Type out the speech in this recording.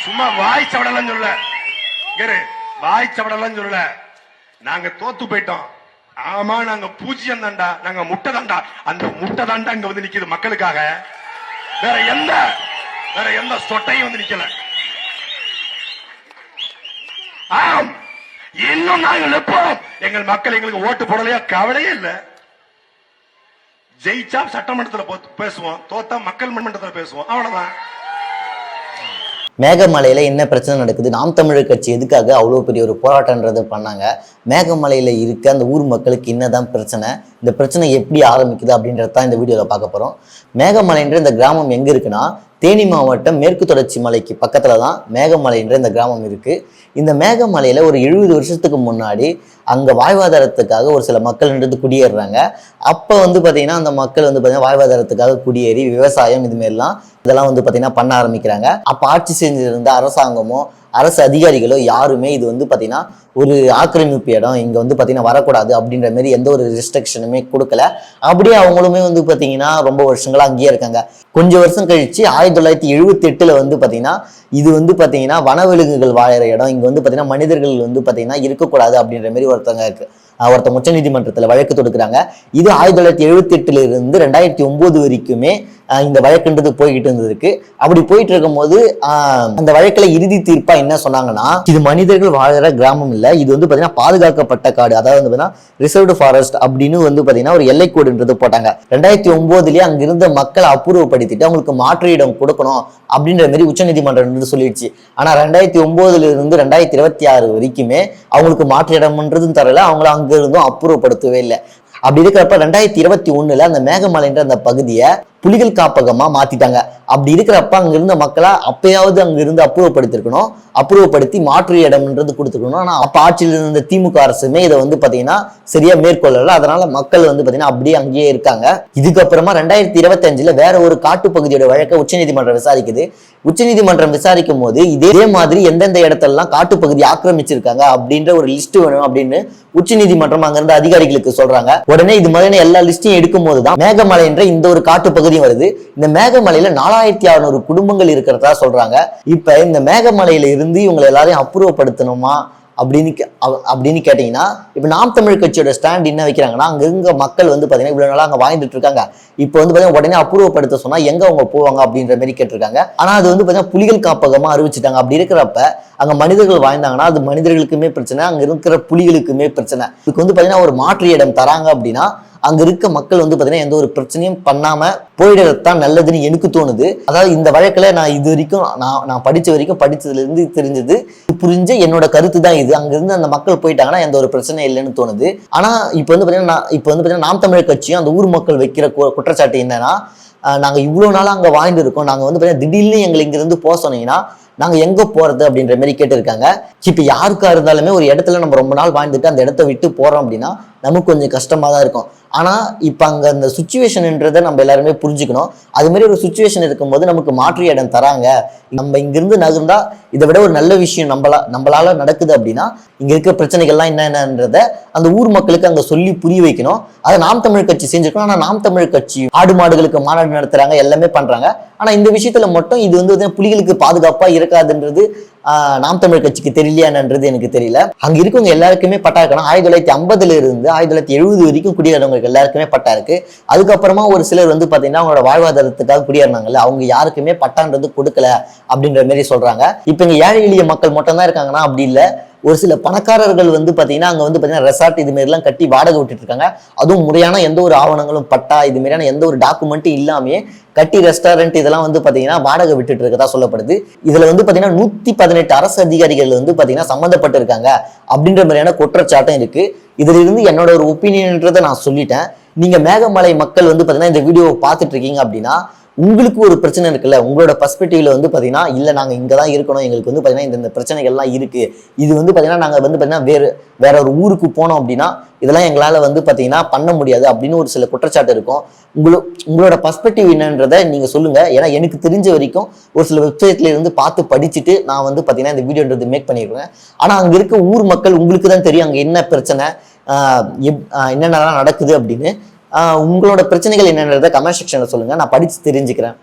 சும்மா வாய் சவடலாம் சொல்ல வாய் சவடலாம் சொல்ல நாங்க தோத்து போயிட்டோம். ஆமா நாங்க பூஜ்யம் தாண்டா, நாங்க முட்டை தாண்டா. அந்த முட்டை தாண்டா இங்க வந்து நிக்குது மக்களுக்காக. வேற எந்த சொட்டையும் வந்து நிக்கல. ஆம், இன்னும் நாங்கள் நிற்போம். எங்கள் மக்கள் எங்களுக்கு ஓட்டு போடலையா கவலையே இல்ல. ஜெயிச்சா சட்டமன்றத்தில் பேசுவோம், தோத்தா மக்கள் மன்றத்தில் பேசுவோம், அவ்வளவுதான். மேகமலையில என்ன பிரச்சனை நடக்குது, நாம் தமிழர் கட்சி எதுக்காக அவ்வளோ பெரிய ஒரு போராட்டம்ன்றதை பண்ணாங்க, மேகமலையில இருக்க அந்த ஊர் மக்களுக்கு என்னதான் பிரச்சனை, இந்த பிரச்சனை எப்படி ஆரம்பிக்குது அப்படின்றதான் இந்த வீடியோவில் பார்க்க போகிறோம். மேகமலைன்ற இந்த கிராமம் எங்கே இருக்குன்னா, தேனி மாவட்டம் மேற்கு தொடர்ச்சி மலைக்கு பக்கத்தில் தான் மேகமலைன்ற இந்த கிராமம் இருக்குது. இந்த மேகமலையில் ஒரு 70 வருஷத்துக்கு முன்னாடி அங்கே வாழ்வாதாரத்துக்காக ஒரு சில மக்கள்ன்றது குடியேறுறாங்க. அப்போ வந்து பார்த்திங்கன்னா அந்த மக்கள் வந்து பார்த்திங்கன்னா வாழ்வாதாரத்துக்காக குடியேறி விவசாயம் இதுமாரிலாம் இதெல்லாம் வந்து பார்த்திங்கன்னா பண்ண ஆரம்பிக்கிறாங்க. அப்போ ஆட்சி செஞ்சிருந்த அரசாங்கமோ அரசு அதிகாரிகளோ யாருமே இது வந்து பார்த்திங்கன்னா ஒரு ஆக்கிரமிப்பு இடம், இங்கே வந்து பார்த்திங்கன்னா வரக்கூடாது அப்படின்ற மாரி எந்த ஒரு ரெஸ்ட்ரிக்ஷனுமே கொடுக்கல. அப்படியே அவங்களுமே வந்து பார்த்திங்கன்னா ரொம்ப வருஷங்களாக அங்கேயே இருக்காங்க. கொஞ்சம் வருஷம் கழிச்சு 1978 வந்து பார்த்திங்கன்னா இது வந்து பார்த்திங்கன்னா வனவிலங்குகள் வாழற இடம், இங்கே வந்து பார்த்திங்கன்னா மனிதர்கள் வந்து பார்த்திங்கன்னா இருக்கக்கூடாது அப்படின்ற மாரி ஒருத்தங்க உச்ச நீதிமன்றத்தில் வழக்கு தொடுக்கிறாங்க. இது 1978 இருந்து 2009 வரைக்குமே இந்த வழக்குன்றது போய்கிட்டு இருந்ததுக்கு. அப்படி போயிட்டு இருக்கும் போது அந்த வழக்குல இறுதி தீர்ப்பா என்ன சொன்னாங்கன்னா, இது மனிதர்கள் வாழற கிராமம் இல்ல, இது வந்து பாத்தீங்கன்னா பாதுகாக்கப்பட்ட காடு, அதாவது வந்து பாத்தீங்கன்னா ரிசர்வ்டு ஃபாரஸ்ட் அப்படின்னு வந்து பாத்தீங்கன்னா ஒரு எல்லைக்கோடுன்றது போட்டாங்க. 2009 அங்க இருந்த மக்களை அப்புறப்படுத்திட்டு அவங்களுக்கு மாற்று இடம் கொடுக்கணும் அப்படின்ற மாதிரி உச்ச நீதிமன்றம் சொல்லிடுச்சு. ஆனா 2009 இருந்து 2026 வரைக்குமே அவங்களுக்கு மாற்று இடம்ன்றதும் தரல, அவங்கள அங்க இருந்தும் அப்புறப்படுத்தவே இல்லை. அப்படி இருக்கிறப்ப 2021 அந்த மேகமலைன்ற அந்த பகுதியை புலிகள் காப்பகமா மாத்திட்டாங்க. அப்படி இருக்கிறப்ப அங்க இருந்த மக்களை அப்பயாவது அங்க இருந்து அப்புறப்படுத்திருக்கணும், அப்புறப்படுத்தி மாற்று இடம்ன்றது கொடுத்துருக்கணும். ஆனா அப்ப ஆட்சியில் இருந்த திமுக அரசுமே இதை வந்து பாத்தீங்கன்னா சரியா மேற்கொள்ளல. அதனால மக்கள் வந்து பாத்தீங்கன்னா அப்படியே அங்கேயே இருக்காங்க. இதுக்கப்புறமா 2025 வேற ஒரு காட்டு பகுதியோட வழக்கை உச்சநீதிமன்றம் விசாரிக்குது. உச்சநீதிமன்றம் விசாரிக்கும் போது இதே மாதிரி எந்தெந்த இடத்தெல்லாம் காட்டு பகுதி ஆக்கிரமிச்சிருக்காங்க அப்படின்ற ஒரு லிஸ்ட் வேணும் அப்படின்னு உச்சநீதிமன்றம் அங்க இருந்த அதிகாரிகளுக்கு சொல்றாங்க. உடனே இது மாதிரியான எல்லா லிஸ்டையும் எடுக்கும் போதுதான் மேகமலைன்ற இந்த ஒரு காட்டு பகுதி வருது. இந்த மேகமலையில 4600 குடும்பங்கள் இருக்கிறதா சொல்றாங்க. இப்ப இந்த மேகமலையில இருந்து இவங்களை எல்லாரையும் அப்புறப்படுத்தணுமா அப்படின்னு கேட்டீங்கன்னா, இப்ப நாம் தமிழ் கட்சியோட ஸ்டாண்ட் என்ன வைக்கிறாங்கன்னா, அங்க இருக்க மக்கள் வந்து பாத்தீங்கன்னா இவ்வளவு நாளா அங்க வாழ்ந்துட்டு இருக்காங்க, இப்ப வந்து பாத்தீங்கன்னா உடனே அப்புறப்படுத்த சொன்னா எங்க அவங்க போவாங்க அப்படின்ற மாதிரி கேட்டிருக்காங்க. ஆனா அது வந்து பாத்தீங்கன்னா புலிகள் காப்பகமா அறிவிச்சுட்டாங்க. அப்படி இருக்கிறப்ப அங்க மனிதர்கள் வாழ்ந்தாங்கன்னா அது மனிதர்களுக்குமே பிரச்சனை, அங்க இருக்கிற புலிகளுக்குமே பிரச்சனை. இதுக்கு வந்து பாத்தீங்கன்னா ஒரு மாற்று இடம் தராங்க அப்படின்னா அங்க இருக்க மக்கள் வந்து பாத்தீங்கன்னா எந்த ஒரு பிரச்சனையும் பண்ணாம போயிடத்தான் நல்லதுன்னு எனக்கு தோணுது. அதாவது இந்த வழக்குல நான் இது வரைக்கும் நான் படிச்ச வரைக்கும் படிச்சதுல இருந்து தெரிஞ்சது புரிஞ்ச என்னோட கருத்து தான் இது. அங்க இருந்து அந்த மக்கள் போயிட்டாங்கன்னா எந்த ஒரு பிரச்சனை இல்லைன்னு தோணுது. ஆனா இப்ப வந்து பாத்தீங்கன்னா நாம் தமிழர் கட்சியும் அந்த ஊர் மக்கள் வைக்கிற குற்றச்சாட்டு என்னன்னா, நாங்க இவ்வளவு நாளா அங்க வாழ்ந்து இருக்கோம், நாங்க வந்து பாத்தீங்கன்னா திடீர்னு எங்களை இங்க இருந்து போக சொன்னீங்கன்னா நாங்க எங்க போறது அப்படின்ற மாதிரி கேட்டு இருக்காங்க. இப்ப யாருக்கா இருந்தாலுமே ஒரு இடத்துல நம்ம ரொம்ப நாள் வாழ்ந்துட்டு அந்த இடத்த விட்டு போறோம் அப்படின்னா நமக்கு கொஞ்சம் கஷ்டமா தான் இருக்கும். ஆனா இப்ப அங்க அந்த சுச்சுவேஷன்ன்றதை நம்ம எல்லாருமே புரிஞ்சுக்கணும். அது மாதிரி ஒரு சுச்சுவேஷன் இருக்கும்போது நமக்கு மாற்று இடம் தராங்க, நம்ம இங்கிருந்து நகர்ந்தா இதை விட ஒரு நல்ல விஷயம் நம்மளால நடக்குது அப்படின்னா இங்க இருக்க பிரச்சனைகள்லாம் என்னன்றத அந்த ஊர் மக்களுக்கு அங்க சொல்லி புரிய வைக்கணும். அதை நாம் தமிழ் கட்சி செஞ்சிருக்கணும். ஆனா நாம் தமிழ் கட்சி ஆடு மாடுகளுக்கு மாநாடு நடத்துறாங்க, எல்லாமே பண்றாங்க. ஆனா இந்த விஷயத்துல மட்டும் இது வந்து புலிகளுக்கு பாதுகாப்பா இருக்காதுன்றது நாம் தமிழ் கட்சிக்கு தெரியலையான்றது எனக்கு தெரியல. அங்க இருக்கவங்க எல்லாருக்குமே பட்டா இருக்கணும். 1950 இருந்து 1970 வரைக்கும் குடியேறவங்களுக்கு எல்லாருக்குமே பட்டா இருக்கு. அதுக்கப்புறமா ஒரு சிலர் வந்து பாத்தீங்கன்னா அவங்களோட வாழ்வாதாரத்துக்காக குடியேறினாங்கல்ல, அவங்க யாருக்குமே பட்டான்றது கொடுக்கல அப்படின்ற மாதிரி சொல்றாங்க. இப்ப இங்க ஏழை எளிய மக்கள் மட்டும் தான் இருக்காங்கன்னா அப்படி இல்லை. ஒரு சில பணக்காரர்கள் வந்து பாத்தீங்கன்னா அங்க வந்து பாத்தீங்கன்னா ரெசார்ட் இது மாதிரி எல்லாம் கட்டி வாடகை விட்டுட்டு இருக்காங்க. அதுவும் முறையான எந்த ஒரு ஆவணங்களும் பட்டா இது மாதிரியான எந்த ஒரு டாக்குமெண்ட்டும் இல்லாமே கட்டி ரெஸ்டாரண்ட் இதெல்லாம் வந்து பாத்தீங்கன்னா வாடகை விட்டுட்டு இருக்கதா சொல்லப்படுது. இதுல வந்து பாத்தீங்கன்னா 118 அரசு அதிகாரிகள் வந்து பாத்தீங்கன்னா சம்மந்தப்பட்டு இருக்காங்க அப்படின்ற மாதிரியான குற்றச்சாட்டும் இருக்கு. இதுல இருந்து என்னோட ஒரு ஒப்பீனியன்றதை நான் சொல்லிட்டேன். நீங்க மேகமலை மக்கள் வந்து பாத்தீங்கன்னா இந்த வீடியோவை பார்த்துட்டு இருக்கீங்க அப்படின்னா உங்களுக்கு ஒரு பிரச்சனை இருக்குல்ல, உங்களோட பர்ஸ்பெக்டிவ்ல வந்து பாத்தீங்கன்னா இல்ல நாங்க இங்கதான் இருக்கணும், எங்களுக்கு வந்து பாத்தீங்கன்னா இந்த பிரச்சனைகள்லாம் இருக்கு, இது வந்து பாத்தீங்கன்னா நாங்க வந்து பாத்தீங்கன்னா வேற ஒரு ஊருக்கு போனோம் அப்படின்னா இதெல்லாம் எங்களால வந்து பாத்தீங்கன்னா பண்ண முடியாது அப்படின்னு ஒரு சில குற்றச்சாட்டு இருக்கும். உங்களோட பர்ஸ்பெக்டிவ் என்னன்றதை நீங்க சொல்லுங்க. ஏன்னா எனக்கு தெரிஞ்ச வரைக்கும் ஒரு சில வெப்சைட்ல இருந்து பார்த்து படிச்சுட்டு நான் வந்து பாத்தீங்கன்னா இந்த வீடியோன்றது மேக் பண்ணிருக்கேன். ஆனா அங்க இருக்க ஊர் மக்கள் உங்களுக்கு தான் தெரியும் அங்க என்ன பிரச்சனை, என்னென்னலாம் நடக்குது அப்படின்னு. உங்களோட பிரச்சனைகள் என்னன்றதை கமெண்ட் செக்ஷன்ல சொல்லுங்க, நான் படிச்சு தெரிஞ்சுக்கிறேன்.